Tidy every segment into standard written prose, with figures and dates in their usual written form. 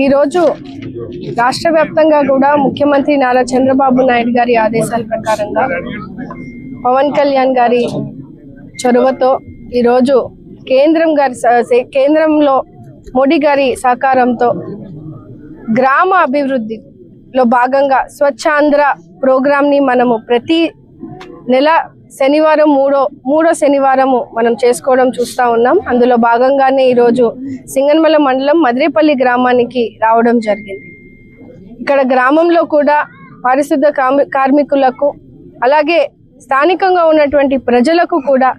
ఈరోజు రాష్ట్ర వ్యాప్తంగా కూడా ముఖ్యమంత్రి నారా చంద్రబాబు నాయుడు గారి ఆదేశాల ప్రకారంగా పవన్ కళ్యాణ్ గారి చొరవతో ఈరోజు కేంద్రంలో మోడీ గారి సహకారంతో గ్రామ అభివృద్ధిలో భాగంగా స్వచ్ఛ ఆంధ్ర ప్రోగ్రామ్ ని మనము ప్రతి నెల శనివారం మూడో శనివారము మనం చేసుకోవడం చూస్తూ ఉన్నాం. అందులో భాగంగానే ఈరోజు సింగనమల మండలం మదిరేపల్లి గ్రామానికి రావడం జరిగింది. ఇక్కడ గ్రామంలో కూడా పారిశుద్ధ కార్మికులకు అలాగే స్థానికంగా ఉన్నటువంటి ప్రజలకు కూడా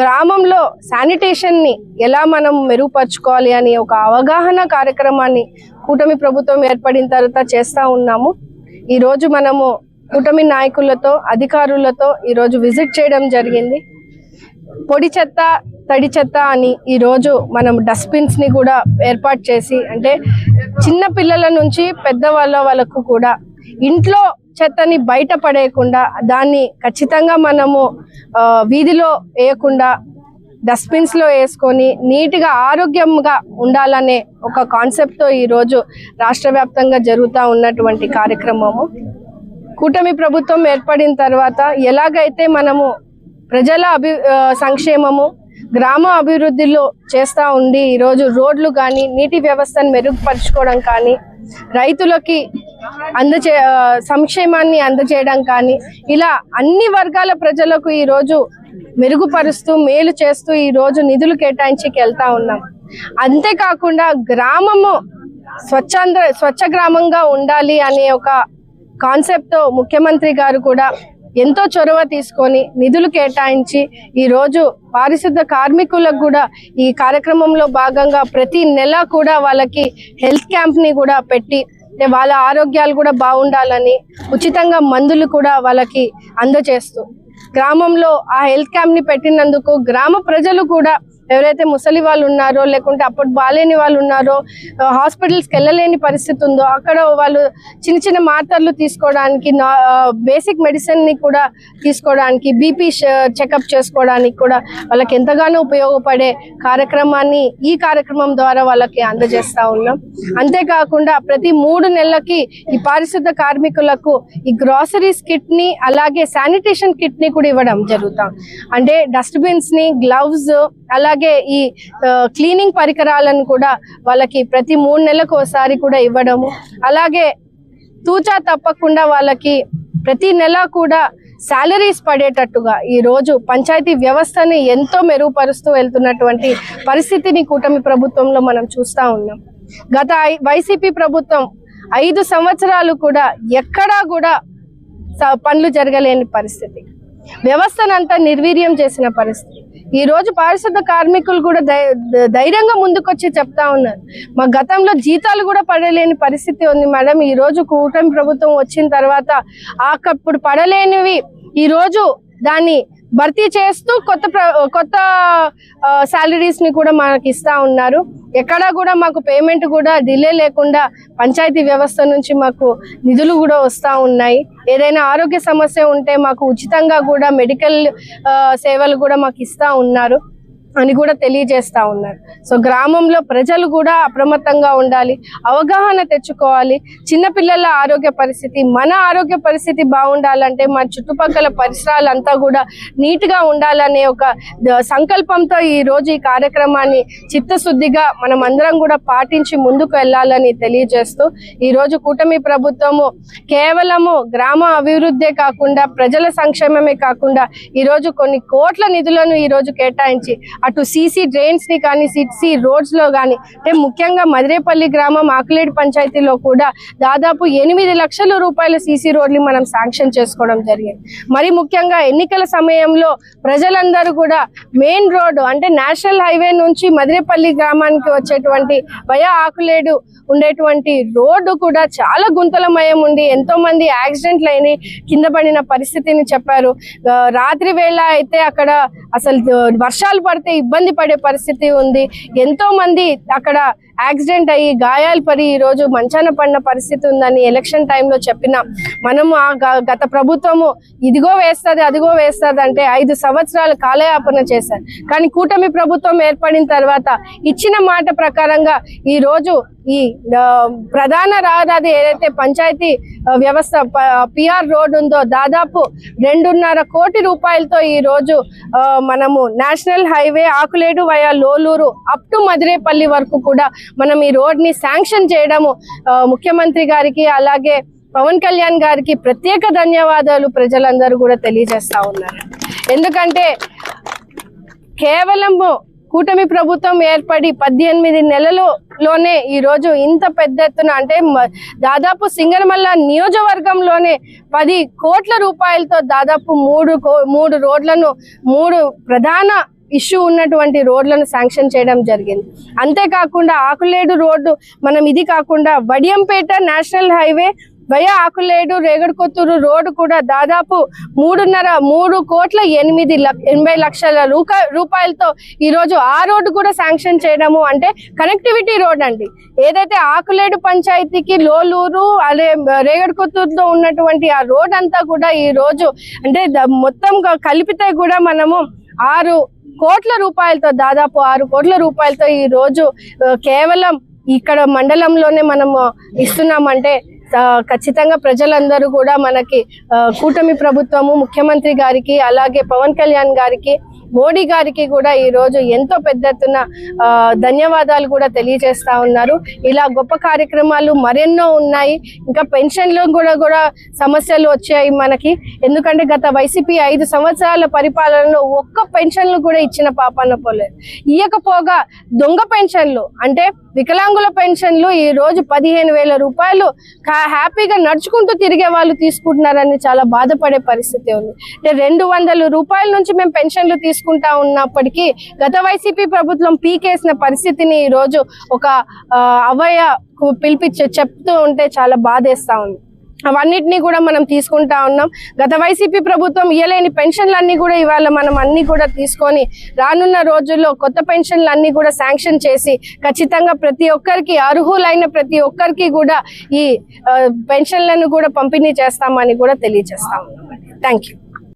గ్రామంలో శానిటేషన్ ని ఎలా మనం మెరుగుపరుచుకోవాలి అని ఒక అవగాహన కార్యక్రమాన్ని కూటమి ప్రభుత్వం ఏర్పడిన తర్వాత చేస్తూ ఉన్నాము. ఈరోజు మనము కూటమి నాయకులతో అధికారులతో ఈరోజు విజిట్ చేయడం జరిగింది. పొడి చెత్త తడి చెత్త అని ఈరోజు మనం డస్ట్బిన్స్ ని కూడా ఏర్పాటు చేసి, అంటే చిన్న పిల్లల నుంచి పెద్దవాళ్ళకు కూడా ఇంట్లో చెత్తని బయట పడేయకుండా దాన్ని ఖచ్చితంగా మనము వీధిలో వేయకుండా డస్ట్బిన్స్ లో వేసుకొని నీట్గా ఆరోగ్యంగా ఉండాలనే ఒక కాన్సెప్ట్ తో ఈరోజు రాష్ట్ర వ్యాప్తంగా జరుగుతూ ఉన్నటువంటి కార్యక్రమము. కూటమి ప్రభుత్వం ఏర్పడిన తర్వాత ఎలాగైతే మనము ప్రజల సంక్షేమము గ్రామ అభివృద్ధిలో చేస్తూ ఉండి ఈరోజు రోడ్లు కానీ నీటి వ్యవస్థను మెరుగుపరుచుకోవడం కానీ రైతులకి సంక్షేమాన్ని అందజేయడం కానీ ఇలా అన్ని వర్గాల ప్రజలకు ఈరోజు మెరుగుపరుస్తూ మేలు చేస్తూ ఈరోజు నిధులు కేటాయించి వెళ్తా ఉన్నాం. అంతేకాకుండా గ్రామము స్వచ్ఛ గ్రామంగా ఉండాలి అనే ఒక కాన్సెప్ట్ తో ముఖ్యమంత్రి గారు కూడా ఎంతో చొరవ తీసుకొని నిధులు కేటాయించి ఈరోజు పారిశుద్ధ కార్మికులకు కూడా ఈ కార్యక్రమంలో భాగంగా ప్రతి నెల కూడా వాళ్ళకి హెల్త్ క్యాంప్ ని కూడా పెట్టి వాళ్ళ ఆరోగ్యాలు కూడా బాగుండాలని ఉచితంగా మందులు కూడా వాళ్ళకి అందజేస్తూ గ్రామంలో ఆ హెల్త్ క్యాంప్ ని పెట్టినందుకు గ్రామ ప్రజలు కూడా ఎవరైతే ముసలి వాళ్ళు ఉన్నారో లేకుంటే అప్పుడు బాలేని వాళ్ళు ఉన్నారో హాస్పిటల్స్కి వెళ్ళలేని పరిస్థితి ఉందో అక్కడ వాళ్ళు చిన్న చిన్న మాత్రలు తీసుకోవడానికి బేసిక్ మెడిసిన్ ని కూడా తీసుకోవడానికి బీపీ చెకప్ చేసుకోవడానికి కూడా వాళ్ళకి ఎంతగానో ఉపయోగపడే కార్యక్రమాన్ని ఈ కార్యక్రమం ద్వారా వాళ్ళకి అందజేస్తా ఉన్నాం. అంతేకాకుండా ప్రతి 3 నెలలకి ఈ పారిశుద్ధ కార్మికులకు ఈ గ్రాసరీస్ కిట్ ని అలాగే శానిటేషన్ కిట్ ని కూడా ఇవ్వడం జరుగుతాం. అంటే డస్ట్బిన్స్ ని గ్లవ్స్ అలాగే ఈ క్లీనింగ్ పరికరాలను కూడా వాళ్ళకి ప్రతి 3 నెలలకు ఒకసారి కూడా ఇవ్వడము, అలాగే తూచా తప్పకుండా వాళ్ళకి ప్రతి నెల కూడా శాలరీస్ పడేటట్టుగా ఈ రోజు పంచాయతీ వ్యవస్థని ఎంతో మెరుగుపరుస్తూ వెళ్తున్నటువంటి పరిస్థితిని కూటమి ప్రభుత్వంలో మనం చూస్తా ఉన్నాం. గత వైసీపీ ప్రభుత్వం 5 సంవత్సరాలు కూడా ఎక్కడా కూడా పనులు జరగలేని పరిస్థితి, వ్యవస్థనంతా నిర్వీర్యం చేసిన పరిస్థితి. ఈ రోజు పారిశుద్ధ కార్మికులు కూడా ధైర్యంగా ముందుకొచ్చి చెప్తా ఉన్నారు, మా గతంలో జీతాలు కూడా పడలేని పరిస్థితి ఉంది మేడం. ఈ రోజు కూటమి ప్రభుత్వం వచ్చిన తర్వాత అప్పుడు పడలేనివి ఈ రోజు దాన్ని భర్తీ చేస్తూ కొత్త శాలరీస్ ని కూడా మనకి ఇస్తా ఉన్నారు. ఎక్కడా కూడా మాకు పేమెంట్ కూడా డిలే లేకుండా పంచాయతీ వ్యవస్థ నుంచి మాకు నిధులు కూడా వస్తూ ఉన్నాయి. ఏదైనా ఆరోగ్య సమస్య ఉంటే మాకు ఉచితంగా కూడా మెడికల్ సేవలు కూడా మాకు ఇస్తా ఉన్నారు అని కూడా తెలియజేస్తా ఉన్నారు. సో గ్రామంలో ప్రజలు కూడా అప్రమత్తంగా ఉండాలి, అవగాహన తెచ్చుకోవాలి. చిన్నపిల్లల ఆరోగ్య పరిస్థితి, మన ఆరోగ్య పరిస్థితి బాగుండాలంటే మన చుట్టుపక్కల పరిసరాలంతా కూడా నీట్గా ఉండాలనే ఒక సంకల్పంతో ఈ రోజు ఈ కార్యక్రమాన్ని చిత్తశుద్ధిగా మనం అందరం కూడా పాటించి ముందుకు వెళ్ళాలని తెలియజేస్తూ ఈ రోజు కూటమి ప్రభుత్వము కేవలము గ్రామ అభివృద్ధే కాకుండా ప్రజల సంక్షేమమే కాకుండా ఈ రోజు కొన్ని కోట్ల నిధులను ఈ రోజు కేటాయించి అటు సీసీ డ్రైన్స్ ని కానీ సిసి రోడ్స్ లో కానీ, అంటే ముఖ్యంగా మదిరేపల్లి గ్రామం ఆకులేడు పంచాయతీలో కూడా దాదాపు 8 లక్షల రూపాయల సీసీ రోడ్లు మనం శాంక్షన్ చేసుకోవడం జరిగింది. మరి ముఖ్యంగా ఎన్నికల సమయంలో ప్రజలందరూ కూడా మెయిన్ రోడ్డు అంటే నేషనల్ హైవే నుంచి మదిరేపల్లి గ్రామానికి వచ్చేటువంటి వయా ఆకులేడు ఉండేటువంటి రోడ్డు కూడా చాలా గుంతలమయం ఉండి ఎంతో మంది యాక్సిడెంట్లు అయిన కింద పడిన పరిస్థితిని చెప్పారు. రాత్రి వేళ అయితే అక్కడ అసలు వర్షాలు పడితే ఇబ్బంది పడే పరిస్థితి ఉంది. ఎంతో మంది అక్కడ యాక్సిడెంట్ అయ్యి గాయాలు పడి ఈ రోజు మంచాన పడిన పరిస్థితి ఉందని ఎలక్షన్ టైంలో చెప్పిన మనము ఆ గత ప్రభుత్వము ఇదిగో వేస్తుంది అదిగో వేస్తుంది అంటే 5 సంవత్సరాలు కాలయాపన చేశారు. కానీ కూటమి ప్రభుత్వం ఏర్పడిన తర్వాత ఇచ్చిన మాట ప్రకారంగా ఈ రోజు ఈ ప్రధాన రహదారి ఏదైతే పంచాయతీ వ్యవస్థ పిఆర్ రోడ్ ఉందో దాదాపు 2.5 కోటి రూపాయలతో ఈ రోజు మనము national highway Akuledu via Loluru up to Madirepalli వరకు కూడా మనం ఈ రోడ్ ని శాంక్షన్ చేయడము ముఖ్యమంత్రి గారికి అలాగే పవన్ కళ్యాణ్ గారికి ప్రత్యేక ధన్యవాదాలు ప్రజలందరూ కూడా తెలియజేస్తా ఉన్నారు. ఎందుకంటే కేవలము కూటమి ప్రభుత్వం ఏర్పడి 18 నెలలలోనే ఈ రోజు ఇంత పెద్ద ఎత్తున అంటే దాదాపు సింగనమల్ల నియోజకవర్గంలోనే 10 కోట్ల రూపాయలతో దాదాపు 3 రోడ్లను 3 ప్రధాన ఇష్యూ ఉన్నటువంటి రోడ్లను శాంక్షన్ చేయడం జరిగింది. అంతేకాకుండా ఆకులేడు రోడ్డు మనం ఇది కాకుండా Vadiyampeta national highway via Akuledu Regadikothuru road కూడా దాదాపు 3 కోట్ల 80 లక్షల రూపాయలతో ఈ రోజు ఆ రోడ్డు కూడా శాంక్షన్ చేయడము అంటే కనెక్టివిటీ రోడ్ అండి. ఏదైతే ఆకులేడు పంచాయతీకి లోలూరు అదే రేగడికొత్తూరులో ఉన్నటువంటి ఆ రోడ్ అంతా కూడా ఈ రోజు అంటే మొత్తం కలిపితే కూడా మనము 6 కోట్ల రూపాయలతో దాదాపు 6 కోట్ల రూపాయలతో ఈ రోజు కేవలం ఇక్కడ మండలంలోనే మనము ఇస్తున్నామంటే ఖచ్చితంగా ప్రజలందరూ కూడా మనకి కూటమి ప్రభుత్వము ముఖ్యమంత్రి గారికి అలాగే పవన్ కళ్యాణ్ గారికి మోడీ గారికి కూడా ఈ రోజు ఎంతో పెద్ద ఎత్తున ధన్యవాదాలు కూడా తెలియజేస్తా ఉన్నారు. ఇలా గొప్ప కార్యక్రమాలు మరెన్నో ఉన్నాయి. ఇంకా పెన్షన్లు కూడా సమస్యలు వచ్చాయి మనకి. ఎందుకంటే గత వైసీపీ 5 సంవత్సరాల పరిపాలనలో ఒక్క పెన్షన్లు కూడా ఇచ్చిన పాపాన పోలేదు. ఇయ్యకపోగా దొంగ పెన్షన్లు అంటే వికలాంగుల పెన్షన్లు ఈ రోజు 15,000 రూపాయలు హ్యాపీగా నడుచుకుంటూ తిరిగే వాళ్ళు తీసుకుంటున్నారని చాలా బాధపడే పరిస్థితి ఉంది. అంటే 200 రూపాయల నుంచి మేము పెన్షన్లు తీసుకుంటా ఉన్నప్పటికీ గత వైసీపీ ప్రభుత్వం పీకేసిన పరిస్థితిని ఈ రోజు ఒక అవయ పిలిపించి చెప్తూ ఉంటే చాలా బాధేస్తా ఉంది. అవన్నిటినీ కూడా మనం తీసుకుంటా ఉన్నాం. గత వైసీపీ ప్రభుత్వం ఇయ్యలేని పెన్షన్లన్నీ కూడా ఇవాళ మనం అన్ని కూడా తీసుకొని రానున్న రోజుల్లో కొత్త పెన్షన్లు అన్ని కూడా శాంక్షన్ చేసి ఖచ్చితంగా ప్రతి ఒక్కరికి అర్హులైన ప్రతి ఒక్కరికి కూడా ఈ పెన్షన్లను కూడా పంపిణీ చేస్తామని కూడా తెలియజేస్తాం. Thank you.